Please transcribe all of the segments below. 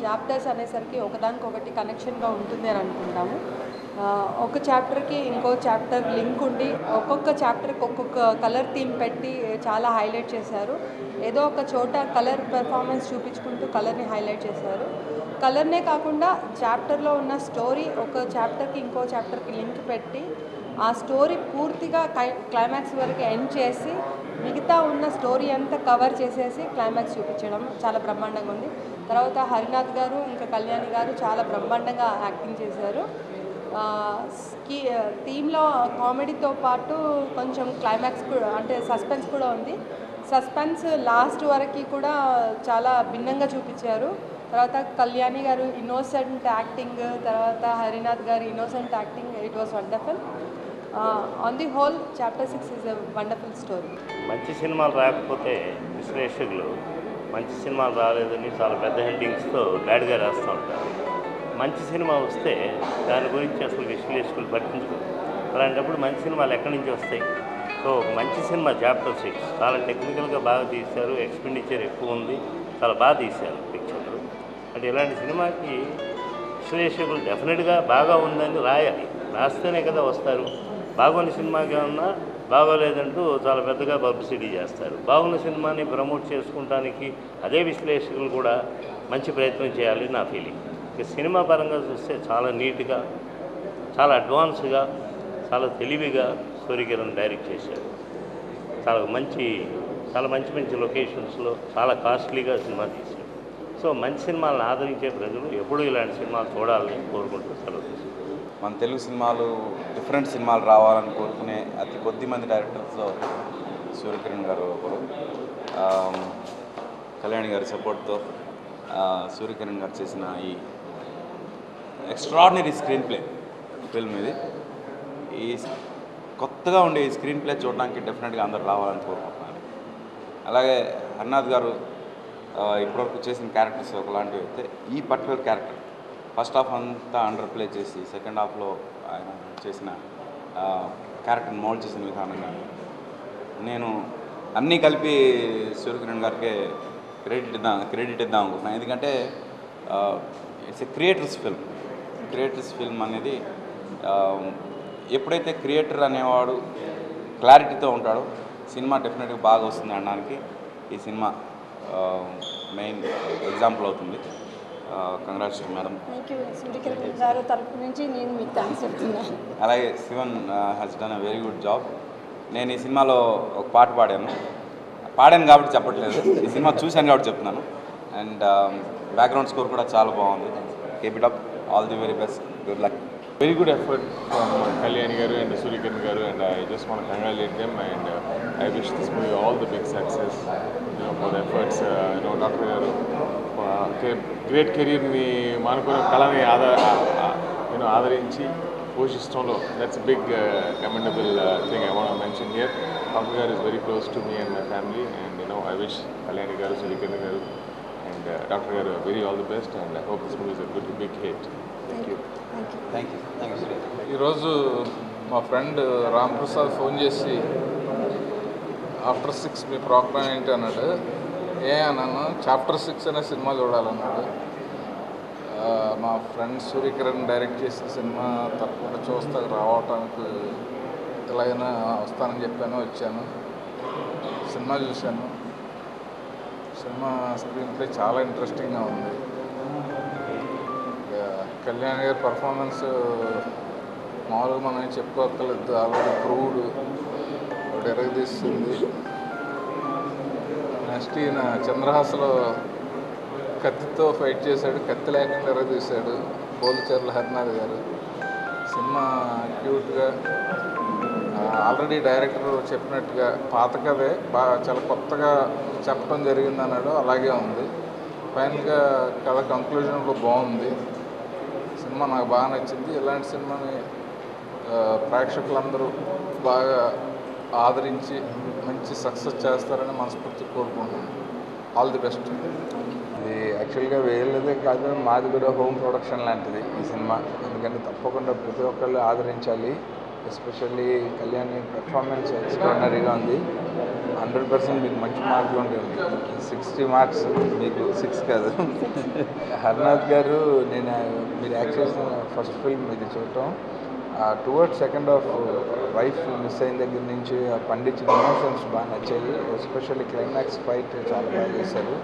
Chapters అనేసరికి ఒకదానికొకటి కనెక్షన్గా ఉంటుంది అని అనుకుంటాము. ఒక చాప్టర్కి ఇంకో చాప్టర్ లింక్ ఉండి ఒక్కొక్క చాప్టర్కి ఒక్కొక్క కలర్ థీమ్ పెట్టి చాలా హైలైట్ చేశారు. ఏదో ఒక చోట కలర్ పెర్ఫార్మెన్స్ చూపించుకుంటూ కలర్ని హైలైట్ చేశారు. కలర్నే కాకుండా చాప్టర్లో ఉన్న స్టోరీ ఒక చాప్టర్కి ఇంకో చాప్టర్కి లింక్ పెట్టి ఆ స్టోరీ పూర్తిగా క్లైమాక్స్ వరకు ఎండ్ చేసి మిగతా ఉన్న స్టోరీ అంతా కవర్ చేసేసి క్లైమాక్స్ చూపించడం చాలా బ్రహ్మాండంగా ఉంది. తర్వాత హరినాథ్ గారు ఇంకా కళ్యాణి గారు చాలా బ్రహ్మాండంగా యాక్టింగ్ చేశారు. థీమ్లో కామెడీతో పాటు కొంచెం క్లైమాక్స్ కూడా అంటే సస్పెన్స్ కూడా ఉంది. సస్పెన్స్ లాస్ట్ వరకు కూడా చాలా భిన్నంగా చూపించారు. తర్వాత కళ్యాణి గారు ఇన్నోసెంట్ యాక్టింగ్, తర్వాత హరినాథ్ గారు innocent acting, it was wonderful. On the whole chapter 6 is a wonderful story. మంచి సినిమాలు రాకపోతే విశ్లేషకులు మంచి సినిమాలు రాలేదని చాలా పెద్ద హెడ్డింగ్స్తో బ్యాడ్గా రాస్తూ ఉంటారు. మంచి సినిమా వస్తే దాని గురించి అసలు విశ్లేషకులు పట్టించుకోరు. అలాంటప్పుడు మంచి సినిమాలు ఎక్కడి నుంచి వస్తాయి? సో ఒక మంచి సినిమా చాప్టర్ 6 చాలా టెక్నికల్గా బాగా తీశారు, ఎక్స్పెండిచర్ ఎక్కువ ఉంది, చాలా బాగా తీశారు పిక్చర్లు. అంటే ఇలాంటి సినిమాకి విశ్లేషకులు డెఫినెట్గా బాగా ఉందని రాయాలి, రాస్తేనే కదా వస్తారు. బాగున్న సినిమాకి ఏమన్నా బాగోలేదంటూ చాలా పెద్దగా పబ్లిసిటీ చేస్తారు. బాగున్న సినిమాని ప్రమోట్ చేసుకోవడానికి అదే విశ్లేషకులు కూడా మంచి ప్రయత్నం చేయాలి నా ఫీలింగ్. సినిమా పరంగా చూస్తే చాలా నీట్గా, చాలా అడ్వాన్స్గా, చాలా తెలివిగా సూర్యకిరణ్ డైరెక్ట్ చేశారు. చాలా మంచి మంచి లొకేషన్స్లో చాలా కాస్ట్లీగా సినిమా తీశారు. సో మంచి సినిమాలను ఆదరించే ప్రజలు ఎప్పుడూ ఇలాంటి సినిమాలు చూడాలని కోరుకుంటూ సెలవు తీసుకుంటారు. మన తెలుగు సినిమాలు డిఫరెంట్ సినిమాలు రావాలని కోరుకునే అతి కొద్ది మంది డైరెక్టర్స్లో సూర్యకిరణ్ గారు ఒకరు. కళ్యాణి గారి సపోర్ట్తో సూర్యకిరణ్ గారు చేసిన ఈ ఎక్స్ట్రాడినరీ స్క్రీన్ ప్లే ఫిల్మ్ ఇది. ఈ కొత్తగా ఉండే ఈ స్క్రీన్ ప్లే చూడడానికి డెఫినెట్గా అందరూ రావాలని కోరుకుంటున్నాను. అలాగే హరినాథ్ గారు ఇప్పటివరకు చేసిన క్యారెక్టర్స్ ఒకలాంటివి అయితే ఈ పర్టికులర్ క్యారెక్టర్ ఫస్ట్ హాఫ్ అంతా అండర్ ప్లే చేసి సెకండ్ హాఫ్లో ఆయన చేసిన క్యారెక్టర్ని మోల్డ్ చేసిన విధానంగా నేను అన్నీ కలిపి సూర్యకిరణ్ గారికి క్రెడిట్ ఇద్దాం అనుకుంటున్నాను. ఎందుకంటే ఇట్స్ ఎ క్రియేటర్స్ ఫిల్మ్ అనేది ఎప్పుడైతే క్రియేటర్ అనేవాడు క్లారిటీతో ఉంటాడో సినిమా డెఫినెట్గా బాగా వస్తుంది అనడానికి ఈ సినిమా మెయిన్ ఎగ్జాంపుల్ అవుతుంది. Congratulation madam. Thank you Suryakiran గారు తరపు నుంచి నేను మీకు థ్యాంక్స్ చెప్తున్నాను. అలాగే Sivan has done a very good job. నేను ఈ సినిమాలో ఒక పాట పాడాను కాబట్టి చెప్పట్లేదు, ఈ సినిమా చూశాను కాబట్టి చెప్తున్నాను. అండ్ బ్యాక్గ్రౌండ్ స్కోర్ కూడా చాలా బాగుంది. Keep it up, all the very best, good luck. Very good effort from Kalyani garu and Surikiran garu, and I just want to congratulate them, and I wish this movie all the big success, for the efforts. Dr. garu great career ni manukona kalani ఆదరించి పోషించడంలో that's a big commendable thing I want to mention here. Dr. garu is very close to me and my family, and I wish Kalyani garu, Surikiran garu and Dr. garu very all the best, and I hope this movie is a good big hit. Thank you. Thank you. ఈరోజు మా friend Ram Prasad phone చేసి after 6 మీ programme ఏంటి అన్నాడు. అన్నాను chapter 6 అనే cinema చూడాలన్నాడు. మా friend Surya Kiran direct చేసిన cinema తప్పకుండా చూస్తా రావటానికి ఎలాగైనా వస్తానని చెప్పాను, వచ్చాను. సినిమా చూశాను. సినిమా స్క్రీన్ ప్లే చాలా ఇంట్రెస్టింగ్గా ఉంది. కళ్యాణ్ గారి పర్ఫార్మెన్స్ మామూలుగా మనం చెప్పుకోక్కర్లేదు, ఆల్రెడీ ప్రూవ్డ్, ఎరగదీస్తుంది. నెక్స్ట్ ఈయన చంద్రహాసలో కత్తితో ఫైట్ చేశాడు, కత్తి లేకుండా ఎరగదీశాడు పోలిచర్ల హరినాథ్ గారు. సినిమా క్యూట్గా, ఆల్రెడీ డైరెక్టర్ చెప్పినట్టుగా పాత కథే బాగా చాలా కొత్తగా చెప్పడం జరిగింది అన్నాడు, అలాగే ఉంది. ఫైనల్గా కథ కంక్లూజన్లో బాగుంది. సినిమా నాకు బాగా నచ్చింది. ఇలాంటి సినిమాని ప్రేక్షకులందరూ బాగా ఆదరించి మంచి సక్సెస్ చేస్తారని మనస్ఫూర్తి కోరుకుంటున్నాను. All the best. ఇది యాక్చువల్గా వేరేదే కాదు, మాది కూడా హోమ్ ప్రొడక్షన్ లాంటిది ఈ సినిమా. ఎందుకంటే తప్పకుండా ప్రతి ఒక్కళ్ళు ఆదరించాలి. ఎస్పెషల్లీ కళ్యాణి పెర్ఫార్మెన్స్ ఎక్స్ట్రాడినరీగా ఉంది. 100% మీకు మంచి మార్కులు ఉంటాయి. 60 మార్క్స్ మీకు 6 కాదు. హర్నాథ్ గారు, నేను మీరు యాక్ట్ చేసిన ఫస్ట్ ఫిల్మ్ ఇది చూడటం, towards second half wife miss అయిన దగ్గర నుంచి పండించిన ఎమోషన్స్ బాగా నచ్చాయి. ఎస్పెషల్లీ క్లైమాక్స్ ఫైట్ చాలా బాగా చేశారు.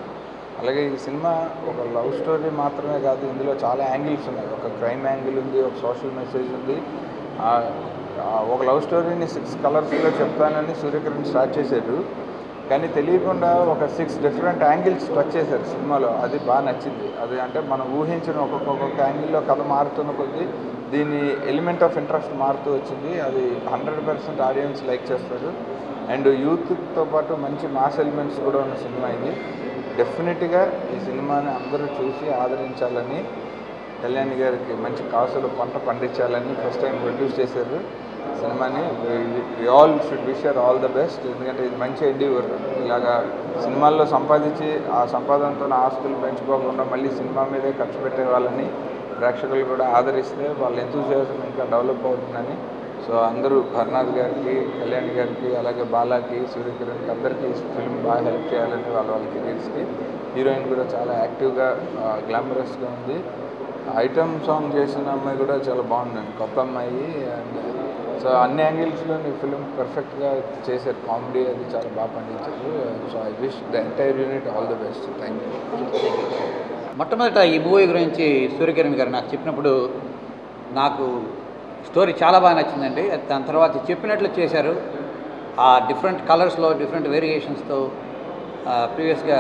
అలాగే ఈ సినిమా ఒక లవ్ స్టోరీ మాత్రమే కాదు, ఇందులో చాలా యాంగిల్స్ ఉన్నాయి. ఒక క్రైమ్ యాంగిల్ ఉంది, ఒక సోషల్ మెసేజ్ ఉంది. ఒక లవ్ స్టోరీని 6 కలర్స్లో చెప్తానని సూర్యకిరణ్ స్టార్ట్ చేశారు, కానీ తెలియకుండా ఒక 6 డిఫరెంట్ యాంగిల్స్ టచ్ చేశారు సినిమాలో. అది బాగా నచ్చింది. అది అంటే మనం ఊహించిన ఒక్కొక్క యాంగిల్లో కథ మారుతున్న కొద్దీ దీని ఎలిమెంట్ ఆఫ్ ఇంట్రెస్ట్ మారుతూ వచ్చింది. అది 100% ఆడియన్స్ లైక్ చేస్తారు. అండ్ యూత్తో పాటు మంచి మాస్ ఎలిమెంట్స్ కూడా ఉన్న సినిమా ఇది. డెఫినెట్గా ఈ సినిమాని అందరూ చూసి ఆదరించాలని, కళ్యాణి గారికి మంచి కాసులు పంట పండించాలని ఫస్ట్ టైం ప్రొడ్యూస్ చేశారు సినిమాని. We all should wish her all the best. ఎందుకంటే ఇది మంచి ఎండివర్. ఇలాగా సినిమాల్లో సంపాదించి ఆ సంపాదనతో ఆస్తులు పెంచుకోకుండా మళ్ళీ సినిమా మీదే ఖర్చు పెట్టే వాళ్ళని ప్రేక్షకులు కూడా ఆదరిస్తే వాళ్ళ ఎంతూజియాజం ఇంకా డెవలప్ అవుతుందని. సో అందరూ హర్నాథ్ గారికి, కళ్యాణి గారికి, అలాగే బాలాకి, సూర్యకిరణ్కి అందరికీ ఫిల్మ్ బాగా హెల్ప్ చేయాలని వాళ్ళ కెరీర్స్కి. హీరోయిన్ కూడా చాలా యాక్టివ్గా గ్లామరస్గా ఉంది. ఐటమ్ సాంగ్ చేసిన అమ్మాయి కూడా చాలా బాగుందండి, కొత్త అమ్మాయి. అండ్ సో అన్ని యాంగిల్స్లో ఈ ఫిల్మ్ పర్ఫెక్ట్గా చేశారు. కామెడీ అది చాలా బాగా పండించారు. So I wish the entire unit all the best. Thank you. మొట్టమొదట ఈ మూవీ గురించి సూర్యకిరణ్ గారు నాకు చెప్పినప్పుడు నాకు స్టోరీ చాలా బాగా నచ్చిందండి. దాని తర్వాత చెప్పినట్లు చేశారు. ఆ డిఫరెంట్ కలర్స్లో డిఫరెంట్ వేరియేషన్స్తో ప్రీవియస్గా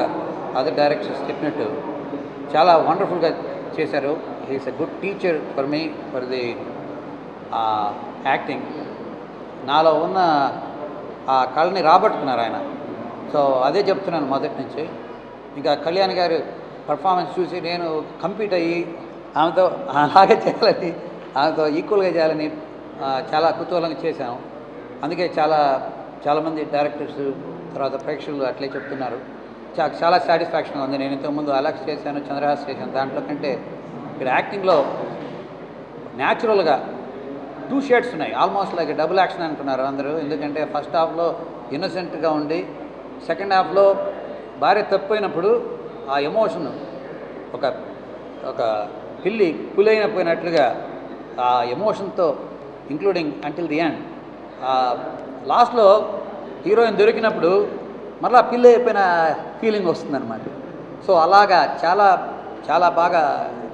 అదర్ డైరెక్టర్స్ చెప్పినట్టు చాలా వండర్ఫుల్గా చేశారు. He is a good teacher for me for the acting. నాలో ఉన్న ఆ కళని రాబట్టుకున్నారు ఆయన. సో అదే చెప్తున్నాను మొదటి నుంచి. ఇంకా కళ్యాణ్ గారు పర్ఫార్మెన్స్ చూసి నేను కంప్లీట్ అయ్యి ఆమెతో అలాగే చేయాలని, ఆమెతో ఈక్వల్గా చేయాలని చాలా కుతూహలంగా చేశాను. అందుకే చాలామంది డైరెక్టర్స్ తర్వాత ప్రేక్షకులు అట్లే చెప్తున్నారు. చాలా సాటిస్ఫాక్షన్గా ఉంది. నేను ఇంతకుముందు అలెక్స్ చేశాను, చంద్రహాస్ చేశాను. దాంట్లో కంటే ఇక్కడ యాక్టింగ్లో న్యాచురల్గా 2 షేడ్స్ ఉన్నాయి. ఆల్మోస్ట్ లైక్ డబుల్ యాక్షన్ అంటున్నారు అందరూ. ఎందుకంటే ఫస్ట్ హాఫ్లో ఇన్నోసెంట్గా ఉండి సెకండ్ హాఫ్లో భార్య తప్పైనప్పుడు ఆ ఎమోషన్ ఒక పిల్లి పులైనపోయినట్లుగా ఆ ఎమోషన్తో ఇంక్లూడింగ్ అంటిల్ ది ఎండ్. లాస్ట్లో హీరోయిన్ దొరికినప్పుడు మరలా పిల్లి అయిపోయిన ఫీలింగ్ వస్తుందన్నమాట. సో అలాగా చాలా బాగా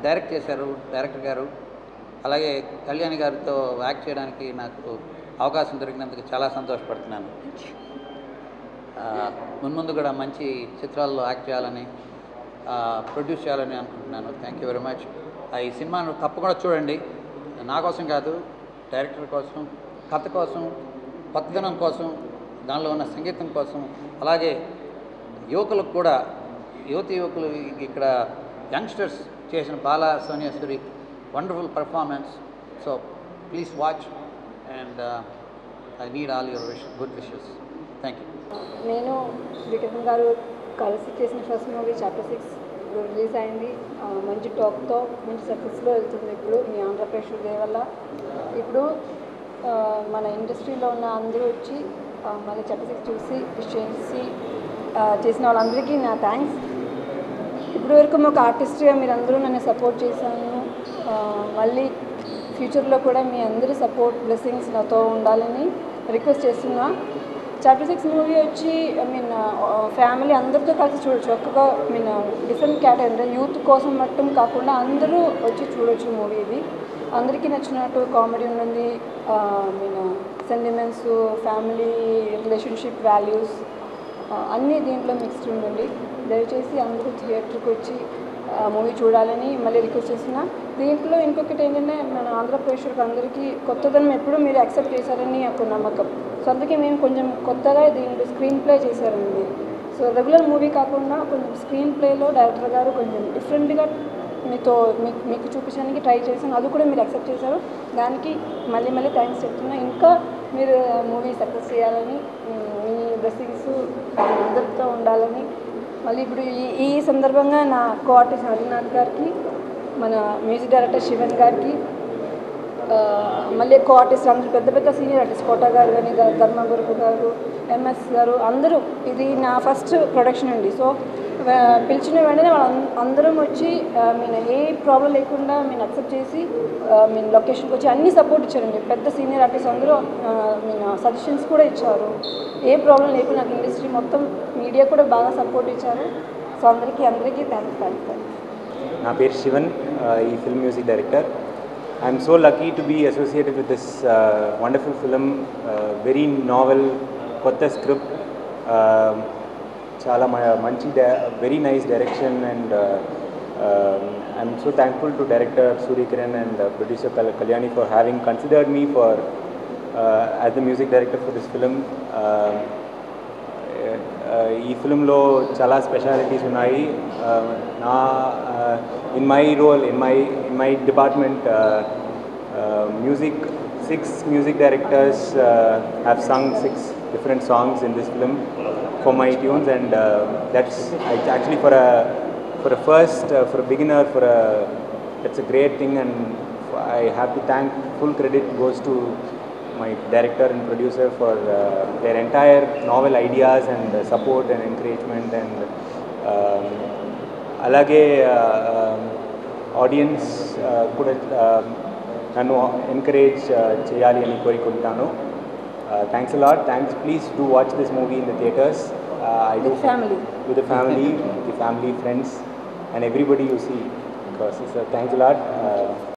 డైరెక్ట్ చేశారు డైరెక్టర్ గారు. అలాగే కళ్యాణి గారితో యాక్ట్ చేయడానికి నాకు అవకాశం దొరికినందుకు చాలా సంతోషపడుతున్నాను. మున్ముందు కూడా మంచి చిత్రాల్లో యాక్ట్ చేయాలని, ప్రొడ్యూస్ చేయాలని అనుకుంటున్నాను. Thank you very much. ఈ సినిమాను తప్పకుండా చూడండి. నా కోసం కాదు, డైరెక్టర్ కోసం, కథ కోసం, కొత్తదనం కోసం, దానిలో ఉన్న సంగీతం కోసం, అలాగే యువకులకు కూడా, యువకులు ఇక్కడ యంగ్స్టర్స్ చేసిన Bala Soniyasuri wonderful performance. So please watch and I need all your good wishes. Thank you. నేను శ్రీకృష్ణ గారు కలిసి చేసిన ఫస్ట్ మూవీ చాప్టర్ 6 రిలీజ్ అయింది. మంచి టాక్తో మంచి సక్సెస్లో వెళ్తుంది. ఇప్పుడు మీ ఆంధ్రప్రదేశ్ దయ వల్ల ఇప్పుడు మన ఇండస్ట్రీలో ఉన్న అందరూ వచ్చి మళ్ళీ చాప్టర్ 6 చూసి విష్ చేసి చేసిన వాళ్ళందరికీ నా థ్యాంక్స్. ఇప్పుడు వరకు ఒక ఆర్టిస్ట్గా మీరందరూ నన్ను సపోర్ట్ చేశాను. మళ్ళీ ఫ్యూచర్లో కూడా మీ అందరి సపోర్ట్ బ్లెస్సింగ్స్ నాతో ఉండాలని రిక్వెస్ట్ చేస్తున్నా. చాప్టర్ 6 మూవీ వచ్చి ఫ్యామిలీ అందరితో కలిసి చూడొచ్చు. ఒక్కొక్క డిఫరెంట్ కేటగిరీ యూత్ కోసం మట్టం కాకుండా అందరూ వచ్చి చూడొచ్చు మూవీ. ఇది అందరికీ నచ్చినట్టు కామెడీ ఉంటుంది, సెంటిమెంట్స్, ఫ్యామిలీ రిలేషన్షిప్ వాల్యూస్ అన్నీ దీంట్లో మిక్స్డ్ ఉండండి. దయచేసి అందరూ థియేటర్కి వచ్చి మూవీ చూడాలని మళ్ళీ రిక్వెస్ట్ చేస్తున్నా. దీంట్లో ఇంకొకటి ఏంటంటే మన ఆంధ్రప్రదేశ్కి అందరికీ కొత్తదనం ఎప్పుడు మీరు యాక్సెప్ట్ చేశారని ఒక నమ్మకం. సో అందుకే మేము కొంచెం కొత్తగా దీంట్లో స్క్రీన్ ప్లే చేశారండి. సో రెగ్యులర్ మూవీ కాకుండా కొంచెం స్క్రీన్ ప్లేలో డైరెక్టర్ గారు కొంచెం డిఫరెంట్గా మీకు చూపించడానికి ట్రై చేశాను. అది కూడా మీరు యాక్సెప్ట్ చేశారు. దానికి మళ్ళీ థ్యాంక్స్ చెప్తున్నా. ఇంకా మీరు మూవీ సక్సెస్ చేయాలని, మీ బ్లెస్సింగ్స్ అందరితో ఉండాలని. మళ్ళీ ఇప్పుడు ఈ సందర్భంగా నా కో ఆర్టిస్ట్ హరినాథ్ గారికి, మన మ్యూజిక్ డైరెక్టర్ శివన్ గారికి, మళ్ళీ ఎక్కువ ఆర్టిస్ట్ అందరూ పెద్ద పెద్ద సీనియర్ ఆర్టిస్ట్ కోట గారు కానీ ధర్మగురు గారు ఎంఎస్ గారు అందరూ ఇది నా ఫస్ట్ ప్రొడక్షన్ అండి. సో పిలిచిన వెంటనే అందరం వచ్చి నేను ఏ ప్రాబ్లం లేకుండా నేను అక్సెప్ట్ చేసి నేను లొకేషన్కి వచ్చి అన్ని సపోర్ట్ ఇచ్చారండి. పెద్ద సీనియర్ ఆర్టిస్ట్ అందరూ నేను సజెషన్స్ కూడా ఇచ్చారు. ఏ ప్రాబ్లం లేకుండా నాకు ఇండస్ట్రీ మొత్తం మీడియా కూడా బాగా సపోర్ట్ ఇచ్చారు. సో అందరికీ థ్యాంక్స్. నా పేరు శివన్, ఈ film music director. I'm so lucky to be associated with this wonderful film. Very novel, కొత్త స్క్రిప్ట్, చాలా మంచి very nice direction. And I'm so thankful to director Suryakiran and producer Kalyani for having considered me for as the music director for this film. ఈ ఫిల్మ్లో చాలా specialities ఉన్నాయి. నా in my role in my department six music directors have sung 6 different songs in this film for my tunes, and that's actually for a beginner, that's a great thing, and I have to thank, full credit goes to my director and producer for their entire novel ideas and support and encouragement. And alage audience kuda nanu encourage cheyali ani korikuntaanu. Thanks a lot. Thanks. Please do watch this movie in the theaters. With family, with the family, friends, and everybody you see. Because thanks a lot.